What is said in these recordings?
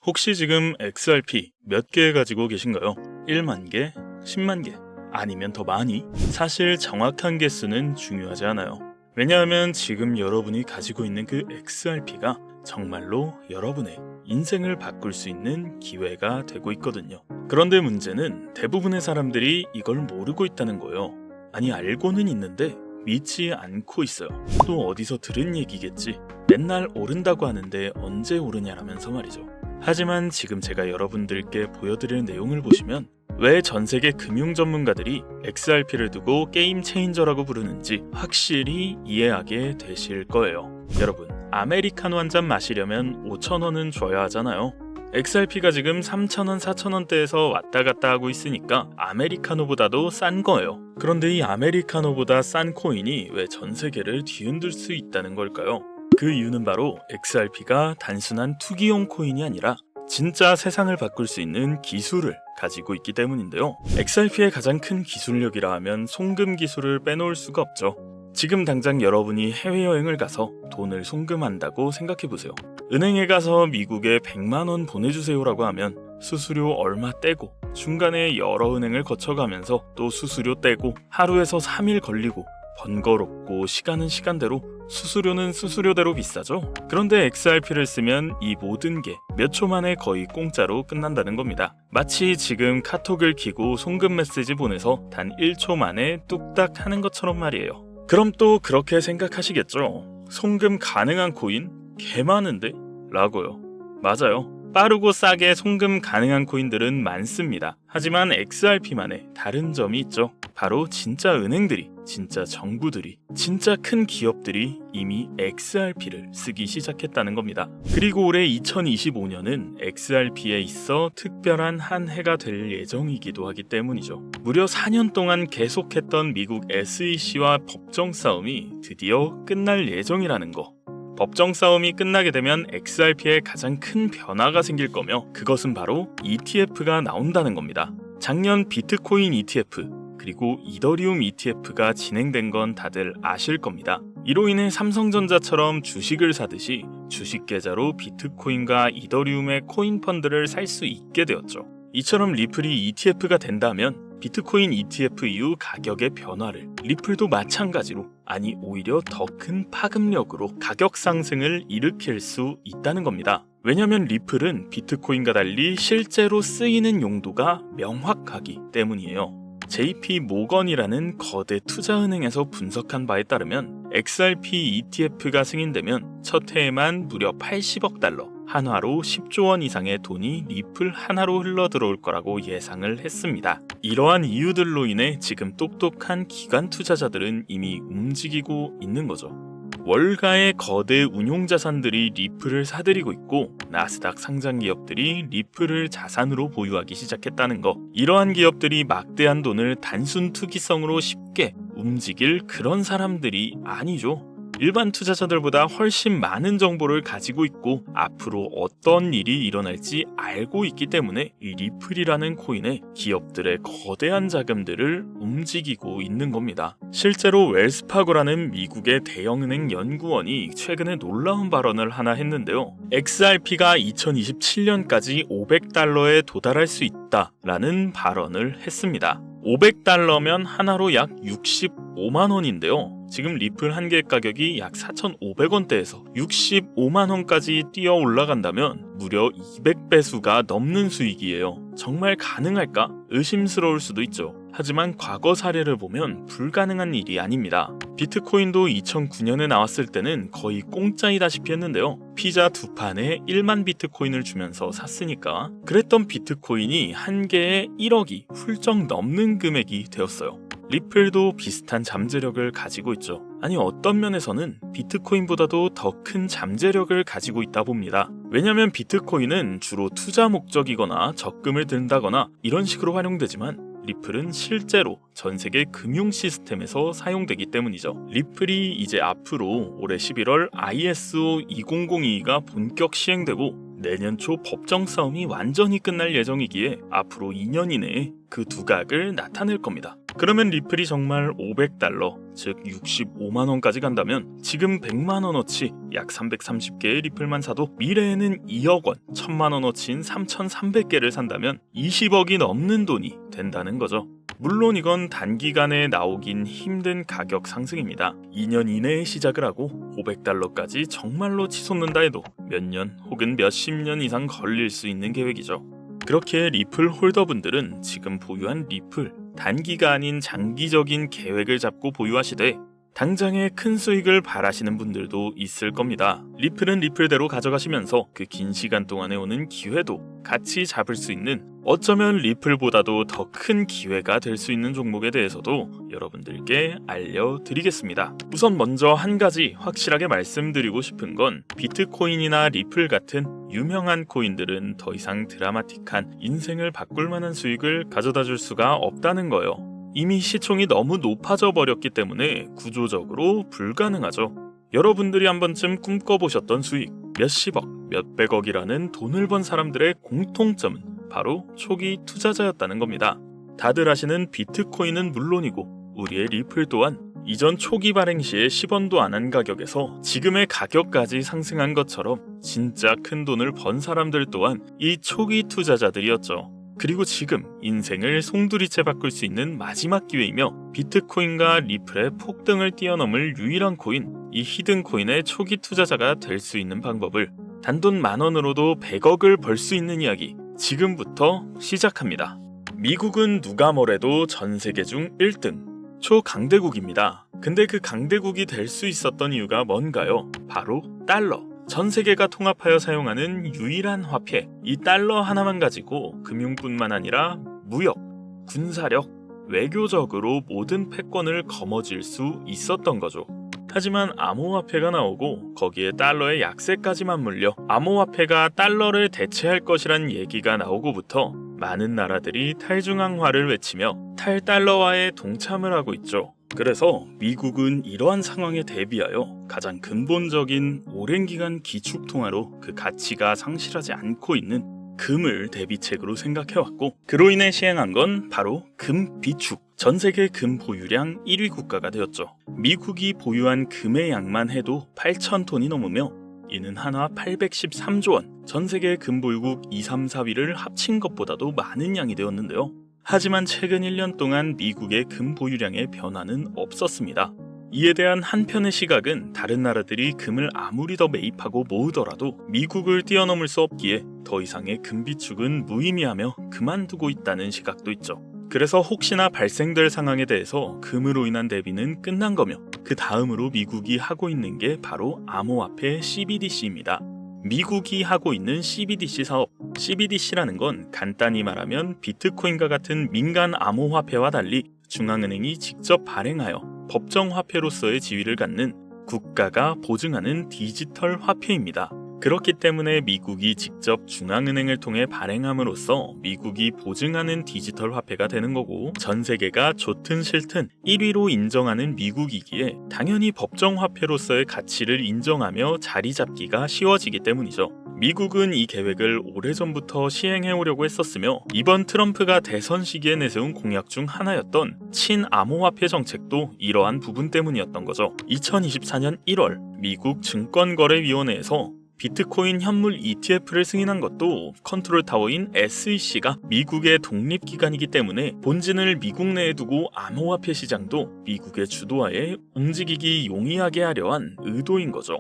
혹시 지금 XRP 몇 개 가지고 계신가요? 1만 개? 10만 개? 아니면 더 많이? 사실 정확한 개수는 중요하지 않아요. 왜냐하면 지금 여러분이 가지고 있는 그 XRP가 정말로 여러분의 인생을 바꿀 수 있는 기회가 되고 있거든요. 그런데 문제는 대부분의 사람들이 이걸 모르고 있다는 거예요. 아니, 알고는 있는데 믿지 않고 있어요. 또 어디서 들은 얘기겠지. 맨날 오른다고 하는데 언제 오르냐라면서 말이죠. 하지만 지금 제가 여러분들께 보여드릴 내용을 보시면 왜 전세계 금융 전문가들이 XRP를 두고 게임 체인저라고 부르는지 확실히 이해하게 되실 거예요. 여러분, 아메리카노 한 잔 마시려면 5,000원은 줘야 하잖아요. XRP가 지금 3,000원, 4,000원대에서 왔다 갔다 하고 있으니까 아메리카노보다도 싼 거예요. 그런데 이 아메리카노보다 싼 코인이 왜 전 세계를 뒤흔들 수 있다는 걸까요? 그 이유는 바로 XRP가 단순한 투기용 코인이 아니라 진짜 세상을 바꿀 수 있는 기술을 가지고 있기 때문인데요. XRP의 가장 큰 기술력이라 하면 송금 기술을 빼놓을 수가 없죠. 지금 당장 여러분이 해외여행을 가서 돈을 송금한다고 생각해보세요. 은행에 가서 미국에 100만 원 보내주세요라고 하면 수수료 얼마 떼고 중간에 여러 은행을 거쳐가면서 또 수수료 떼고 하루에서 3일 걸리고 번거롭고 시간은 시간대로 수수료는 수수료대로 비싸죠. 그런데 XRP를 쓰면 이 모든 게 몇 초 만에 거의 공짜로 끝난다는 겁니다. 마치 지금 카톡을 켜고 송금 메시지 보내서 단 1초 만에 뚝딱 하는 것처럼 말이에요. 그럼 또 그렇게 생각하시겠죠? 송금 가능한 코인? 개 많은데? 라고요. 맞아요. 빠르고 싸게 송금 가능한 코인들은 많습니다. 하지만 XRP만의 다른 점이 있죠. 바로 진짜 은행들이, 진짜 정부들이, 진짜 큰 기업들이 이미 XRP를 쓰기 시작했다는 겁니다. 그리고 올해 2025년은 XRP에 있어 특별한 한 해가 될 예정이기도 하기 때문이죠. 무려 4년 동안 계속했던 미국 SEC와 법정 싸움이 드디어 끝날 예정이라는 거. 법정 싸움이 끝나게 되면 XRP에 가장 큰 변화가 생길 거며 그것은 바로 ETF가 나온다는 겁니다. 작년 비트코인 ETF 그리고 이더리움 ETF가 진행된 건 다들 아실 겁니다. 이로 인해 삼성전자처럼 주식을 사듯이 주식 계좌로 비트코인과 이더리움의 코인 펀드를 살 수 있게 되었죠. 이처럼 리플이 ETF가 된다면 비트코인 ETF 이후 가격의 변화를 리플도 마찬가지로, 아니 오히려 더 큰 파급력으로 가격 상승을 일으킬 수 있다는 겁니다. 왜냐면 리플은 비트코인과 달리 실제로 쓰이는 용도가 명확하기 때문이에요. JP 모건이라는 거대 투자은행에서 분석한 바에 따르면 XRP ETF가 승인되면 첫 해에만 무려 80억 달러, 한화로 10조 원 이상의 돈이 리플 하나로 흘러들어올 거라고 예상을 했습니다. 이러한 이유들로 인해 지금 똑똑한 기관 투자자들은 이미 움직이고 있는 거죠. 월가의 거대 운용자산들이 리플을 사들이고 있고 나스닥 상장 기업들이 리플을 자산으로 보유하기 시작했다는 거. 이러한 기업들이 막대한 돈을 단순 투기성으로 쉽게 움직일 그런 사람들이 아니죠. 일반 투자자들보다 훨씬 많은 정보를 가지고 있고 앞으로 어떤 일이 일어날지 알고 있기 때문에 이 리플이라는 코인에 기업들의 거대한 자금들을 움직이고 있는 겁니다. 실제로 웰스파고라는 미국의 대형은행 연구원이 최근에 놀라운 발언을 하나 했는데요. XRP가 2027년까지 500달러에 도달할 수 있다라는 발언을 했습니다. 500달러면 하나로 약 65만 원인데요. 지금 리플 한 개 가격이 약 4,500원대에서 65만 원까지 뛰어 올라간다면 무려 200배수가 넘는 수익이에요. 정말 가능할까? 의심스러울 수도 있죠. 하지만 과거 사례를 보면 불가능한 일이 아닙니다. 비트코인도 2009년에 나왔을 때는 거의 공짜이다시피 했는데요. 피자 2판에 1만 비트코인을 주면서 샀으니까 그랬던 비트코인이 한 개에 1억이 훌쩍 넘는 금액이 되었어요. 리플도 비슷한 잠재력을 가지고 있죠. 아니, 어떤 면에서는 비트코인보다도 더 큰 잠재력을 가지고 있다 봅니다. 왜냐면 비트코인은 주로 투자 목적이거나 적금을 든다거나 이런 식으로 활용되지만 리플은 실제로 전 세계 금융 시스템에서 사용되기 때문이죠. 리플이 이제 앞으로 올해 11월 ISO 20022가 본격 시행되고 내년 초 법정 싸움이 완전히 끝날 예정이기에 앞으로 2년 이내에 그 두각을 나타낼 겁니다. 그러면 리플이 정말 500달러, 즉 65만원까지 간다면 지금 100만원어치 약 330개의 리플만 사도 미래에는 2억원, 1000만원어치인 3300개를 산다면 20억이 넘는 돈이 된다는 거죠. 물론 이건 단기간에 나오긴 힘든 가격 상승입니다. 2년 이내에 시작을 하고 500달러까지 정말로 치솟는다 해도 몇 년 혹은 몇십 년 이상 걸릴 수 있는 계획이죠. 그렇게 리플 홀더분들은 지금 보유한 리플, 단기가 아닌 장기적인 계획을 잡고 보유하시되 당장의 큰 수익을 바라시는 분들도 있을 겁니다. 리플은 리플대로 가져가시면서 그 긴 시간 동안에 오는 기회도 같이 잡을 수 있는, 어쩌면 리플보다도 더 큰 기회가 될 수 있는 종목에 대해서도 여러분들께 알려드리겠습니다. 우선 먼저 한 가지 확실하게 말씀드리고 싶은 건 비트코인이나 리플 같은 유명한 코인들은 더 이상 드라마틱한 인생을 바꿀 만한 수익을 가져다 줄 수가 없다는 거예요. 이미 시총이 너무 높아져 버렸기 때문에 구조적으로 불가능하죠. 여러분들이 한 번쯤 꿈꿔보셨던 수익, 몇십억, 몇백억이라는 돈을 번 사람들의 공통점은 바로 초기 투자자였다는 겁니다. 다들 아시는 비트코인은 물론이고 우리의 리플 또한 이전 초기 발행 시에 10원도 안 한 가격에서 지금의 가격까지 상승한 것처럼 진짜 큰 돈을 번 사람들 또한 이 초기 투자자들이었죠. 그리고 지금 인생을 송두리째 바꿀 수 있는 마지막 기회이며 비트코인과 리플의 폭등을 뛰어넘을 유일한 코인, 이 히든코인의 초기 투자자가 될 수 있는 방법을 단돈 10,000원으로도 100억을 벌 수 있는 이야기 지금부터 시작합니다. 미국은 누가 뭐래도 전 세계 중 1등, 초강대국입니다. 근데 그 강대국이 될 수 있었던 이유가 뭔가요? 바로 달러. 전 세계가 통합하여 사용하는 유일한 화폐, 이 달러 하나만 가지고 금융뿐만 아니라 무역, 군사력, 외교적으로 모든 패권을 거머쥘 수 있었던 거죠. 하지만 암호화폐가 나오고 거기에 달러의 약세까지 맞물려 암호화폐가 달러를 대체할 것이란 얘기가 나오고부터 많은 나라들이 탈중앙화를 외치며 탈달러화에 동참을 하고 있죠. 그래서 미국은 이러한 상황에 대비하여 가장 근본적인 오랜 기간 기축통화로 그 가치가 상실하지 않고 있는 금을 대비책으로 생각해왔고, 그로 인해 시행한 건 바로 금 비축, 전 세계 금 보유량 1위 국가가 되었죠. 미국이 보유한 금의 양만 해도 8,000톤이 넘으며 이는 한화 813조 원, 전 세계 금 보유국 2, 3, 4위를 합친 것보다도 많은 양이 되었는데요. 하지만 최근 1년 동안 미국의 금 보유량의 변화는 없었습니다. 이에 대한 한편의 시각은 다른 나라들이 금을 아무리 더 매입하고 모으더라도 미국을 뛰어넘을 수 없기에 더 이상의 금 비축은 무의미하며 그만두고 있다는 시각도 있죠. 그래서 혹시나 발생될 상황에 대해서 금으로 인한 대비는 끝난 거며 그 다음으로 미국이 하고 있는 게 바로 암호화폐 CBDC입니다. 미국이 하고 있는 CBDC 사업, CBDC라는 건 간단히 말하면 비트코인과 같은 민간 암호화폐와 달리 중앙은행이 직접 발행하여 법정화폐로서의 지위를 갖는 국가가 보증하는 디지털 화폐입니다. 그렇기 때문에 미국이 직접 중앙은행을 통해 발행함으로써 미국이 보증하는 디지털 화폐가 되는 거고, 전 세계가 좋든 싫든 1위로 인정하는 미국이기에 당연히 법정화폐로서의 가치를 인정하며 자리 잡기가 쉬워지기 때문이죠. 미국은 이 계획을 오래전부터 시행해오려고 했었으며 이번 트럼프가 대선 시기에 내세운 공약 중 하나였던 친암호화폐 정책도 이러한 부분 때문이었던 거죠. 2024년 1월 미국 증권거래위원회에서 비트코인 현물 ETF를 승인한 것도 컨트롤 타워인 SEC가 미국의 독립기관이기 때문에 본진을 미국 내에 두고 암호화폐 시장도 미국의 주도하에 움직이기 용이하게 하려한 의도인 거죠.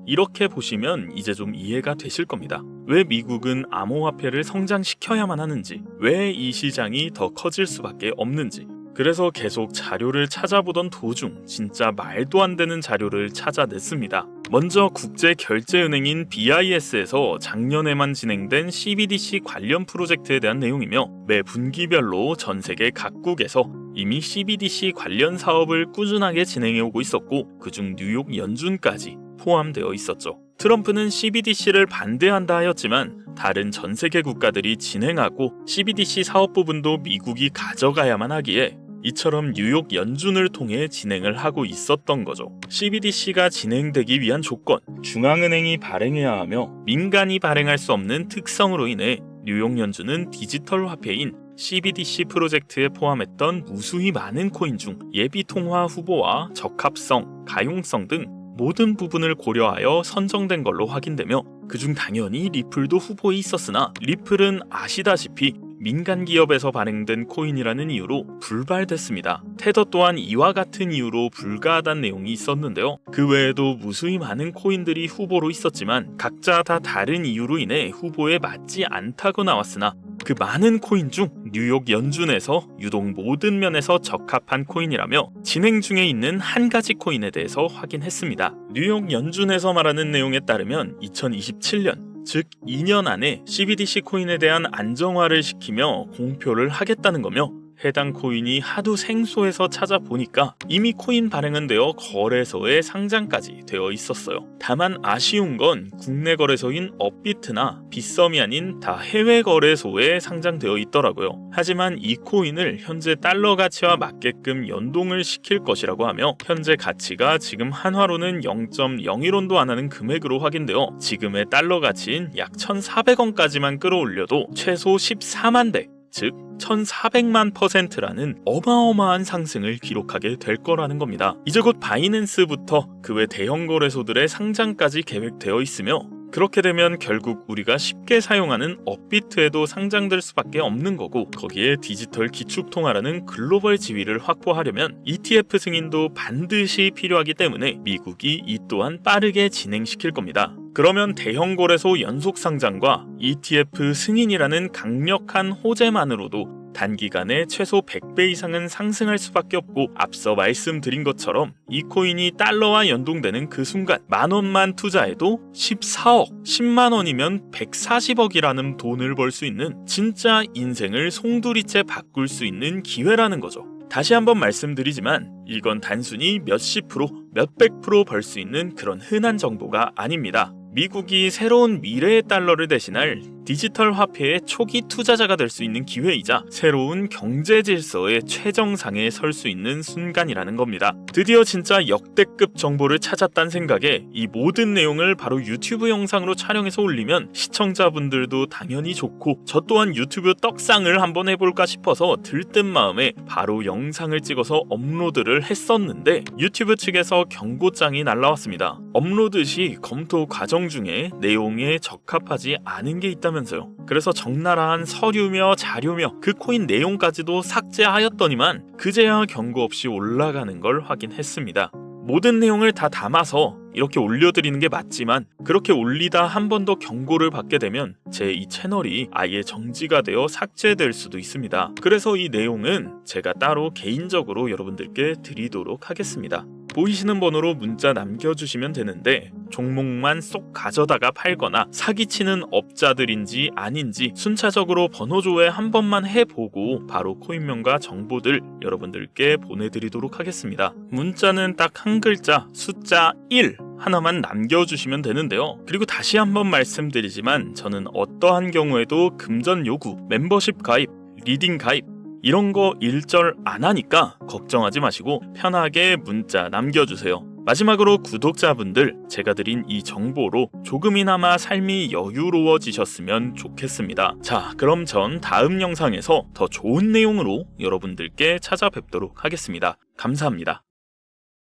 이렇게 보시면 이제 좀 이해가 되실 겁니다. 왜 미국은 암호화폐를 성장시켜야만 하는지, 왜 이 시장이 더 커질 수밖에 없는지. 그래서 계속 자료를 찾아보던 도중 진짜 말도 안 되는 자료를 찾아냈습니다. 먼저 국제결제은행인 BIS에서 작년에만 진행된 CBDC 관련 프로젝트에 대한 내용이며, 매 분기별로 전 세계 각국에서 이미 CBDC 관련 사업을 꾸준하게 진행해오고 있었고 그중 뉴욕 연준까지 포함되어 있었죠. 트럼프는 CBDC를 반대한다 하였지만 다른 전 세계 국가들이 진행하고 CBDC 사업 부분도 미국이 가져가야만 하기에 이처럼 뉴욕 연준을 통해 진행을 하고 있었던 거죠. CBDC가 진행되기 위한 조건, 중앙은행이 발행해야 하며 민간이 발행할 수 없는 특성으로 인해 뉴욕 연준은 디지털 화폐인 CBDC 프로젝트에 포함했던 무수히 많은 코인 중 예비 통화 후보와 적합성, 가용성 등 모든 부분을 고려하여 선정된 걸로 확인되며 그중 당연히 리플도 후보에 있었으나 리플은 아시다시피 민간 기업에서 발행된 코인이라는 이유로 불발됐습니다. 테더 또한 이와 같은 이유로 불가하다는 내용이 있었는데요. 그 외에도 무수히 많은 코인들이 후보로 있었지만 각자 다 다른 이유로 인해 후보에 맞지 않다고 나왔으나 그 많은 코인 중 뉴욕 연준에서 유독 모든 면에서 적합한 코인이라며 진행 중에 있는 한 가지 코인에 대해서 확인했습니다. 뉴욕 연준에서 말하는 내용에 따르면 2027년 즉 2년 안에 CBDC 코인에 대한 안정화를 시키며 공표를 하겠다는 거며 해당 코인이 하도 생소해서 찾아보니까 이미 코인 발행은 되어 거래소에 상장까지 되어 있었어요. 다만 아쉬운 건 국내 거래소인 업비트나 빗썸이 아닌 다 해외 거래소에 상장되어 있더라고요. 하지만 이 코인을 현재 달러 가치와 맞게끔 연동을 시킬 것이라고 하며 현재 가치가 지금 한화로는 0.01원도 안 하는 금액으로 확인되어 지금의 달러 가치인 약 1,400원까지만 끌어올려도 최소 14만 대 즉 1400만 %라는 어마어마한 상승을 기록하게 될 거라는 겁니다. 이제 곧 바이낸스부터 그 외 대형 거래소들의 상장까지 계획되어 있으며 그렇게 되면 결국 우리가 쉽게 사용하는 업비트에도 상장될 수밖에 없는 거고 거기에 디지털 기축통화라는 글로벌 지위를 확보하려면 ETF 승인도 반드시 필요하기 때문에 미국이 이 또한 빠르게 진행시킬 겁니다. 그러면 대형 거래소 연속 상장과 ETF 승인이라는 강력한 호재만으로도 단기간에 최소 100배 이상은 상승할 수밖에 없고 앞서 말씀드린 것처럼 이 코인이 달러와 연동되는 그 순간 10,000원만 투자해도 14억, 10만원이면 140억이라는 돈을 벌 수 있는 진짜 인생을 송두리째 바꿀 수 있는 기회라는 거죠. 다시 한번 말씀드리지만 이건 단순히 몇십 프로, 몇백 프로 벌 수 있는 그런 흔한 정보가 아닙니다. 미국이 새로운 미래의 달러를 대신할 디지털 화폐의 초기 투자자가 될 수 있는 기회이자 새로운 경제 질서의 최정상에 설 수 있는 순간이라는 겁니다. 드디어 진짜 역대급 정보를 찾았다는 생각에 이 모든 내용을 바로 유튜브 영상으로 촬영해서 올리면 시청자분들도 당연히 좋고 저 또한 유튜브 떡상을 한번 해볼까 싶어서 들뜬 마음에 바로 영상을 찍어서 업로드를 했었는데 유튜브 측에서 경고장이 날라왔습니다. 업로드 시 검토 과정 중에 내용에 적합하지 않은 게 있다면서요. 그래서 적나라한 서류며 자료며 그 코인 내용까지도 삭제하였더니만 그제야 경고 없이 올라가는 걸 확인했습니다. 모든 내용을 다 담아서 이렇게 올려드리는 게 맞지만 그렇게 올리다 한 번 더 경고를 받게 되면 제 이 채널이 아예 정지가 되어 삭제될 수도 있습니다. 그래서 이 내용은 제가 따로 개인적으로 여러분들께 드리도록 하겠습니다. 보이시는 번호로 문자 남겨주시면 되는데 종목만 쏙 가져다가 팔거나 사기치는 업자들인지 아닌지 순차적으로 번호 조회 한 번만 해보고 바로 코인명과 정보들 여러분들께 보내드리도록 하겠습니다. 문자는 딱 한 글자 숫자 1 하나만 남겨주시면 되는데요. 그리고 다시 한번 말씀드리지만 저는 어떠한 경우에도 금전 요구, 멤버십 가입, 리딩 가입 이런 거 일절 안 하니까 걱정하지 마시고 편하게 문자 남겨주세요. 마지막으로 구독자분들 제가 드린 이 정보로 조금이나마 삶이 여유로워지셨으면 좋겠습니다. 자, 그럼 전 다음 영상에서 더 좋은 내용으로 여러분들께 찾아뵙도록 하겠습니다. 감사합니다.